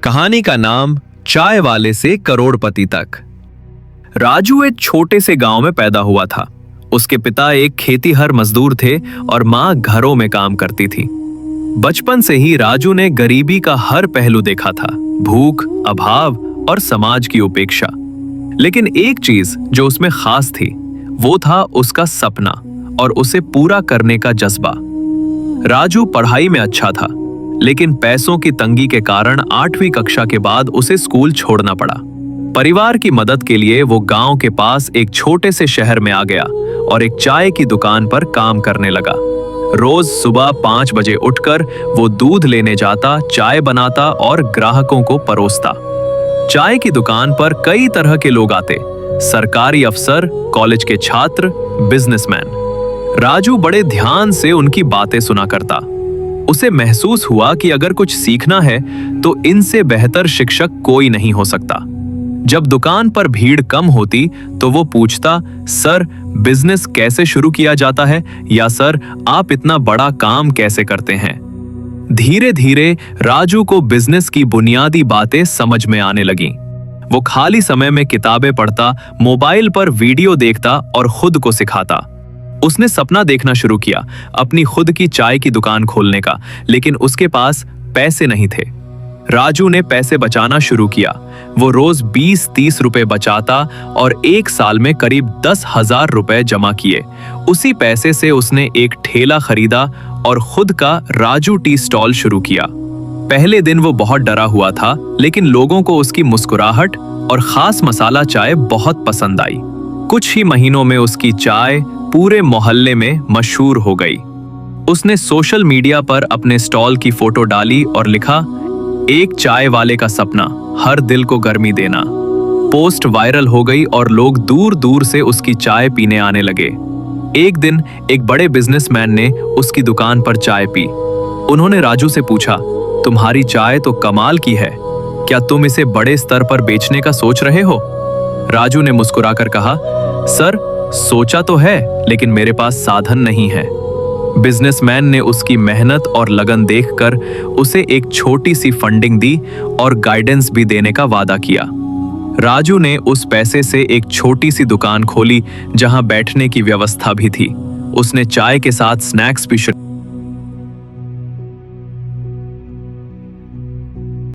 कहानी का नाम चाय वाले से करोड़पति तक। राजू एक छोटे से गांव में पैदा हुआ था। उसके पिता एक खेतीहर मजदूर थे और मां घरों में काम करती थी। बचपन से ही राजू ने गरीबी का हर पहलू देखा था, भूख, अभाव और समाज की उपेक्षा। लेकिन एक चीज जो उसमें खास थी वो था उसका सपना और उसे पूरा करने का जज्बा। राजू पढ़ाई में अच्छा था, लेकिन पैसों की तंगी के कारण 8वीं कक्षा के बाद उसे स्कूल छोड़ना पड़ा। परिवार की मदद के लिए वो गांव के पास एक छोटे से शहर में आ गया और एक चाय की दुकान पर काम करने लगा। रोज सुबह 5 बजे उठकर वो दूध लेने जाता, चाय बनाता और ग्राहकों को परोसता। चाय की दुकान पर कई तरह के लोग आते, सरकारी अफसर, कॉलेज के छात्र, बिजनेसमैन। राजू बड़े ध्यान से उनकी बातें सुना करता। उसे महसूस हुआ कि अगर कुछ सीखना है तो इनसे बेहतर शिक्षक कोई नहीं हो सकता। जब दुकान पर भीड़ कम होती तो वो पूछता, सर बिजनेस कैसे शुरू किया जाता है, या सर आप इतना बड़ा काम कैसे करते हैं। धीरे धीरे राजू को बिजनेस की बुनियादी बातें समझ में आने लगीं। वो खाली समय में किताबें पढ़ता, मोबाइल पर वीडियो देखता और खुद को सिखाता। उसने सपना देखना शुरू किया, अपनी खुद की चाय की दुकान खोलने का, लेकिन उसके पास पैसे नहीं थे। राजू ने पैसे बचाना शुरू किया। वो रोज 20-30 रुपए बचाता और 1 साल में करीब 10,000 रुपए जमा किए। उसी पैसे से उसने एक ठेला खरीदा और खुद का राजू टी स्टॉल शुरू किया। पहले दिन वो बहुत डरा हुआ था, लेकिन लोगों को उसकी मुस्कुराहट और खास मसाला चाय बहुत पसंद आई। कुछ ही महीनों में उसकी चाय पूरे मोहल्ले में मशहूर हो गई। उसने सोशल मीडिया पर अपने स्टॉल की फोटो डाली और लिखा, एक चाय वाले का सपना, हर दिल को गर्मी देना। पोस्ट वायरल हो गई और लोग दूर दूर से उसकी चाय पीने आने लगे। एक दिन एक बड़े बिजनेसमैन ने उसकी दुकान पर चाय पी। उन्होंने राजू से पूछा, तुम्हारी चाय तो कमाल की है, क्या तुम इसे बड़े स्तर पर बेचने का सोच रहे हो? राजू ने मुस्कुराकर कहा, सर सोचा तो है, लेकिन मेरे पास साधन नहीं है। बिजनेसमैन ने उसकी मेहनत और लगन देखकर उसे एक छोटी सी फंडिंग दी और गाइडेंस भी देने का वादा किया। राजू ने उस पैसे से एक छोटी सी दुकान खोली, जहां बैठने की व्यवस्था भी थी। उसने चाय के साथ स्नैक्स भी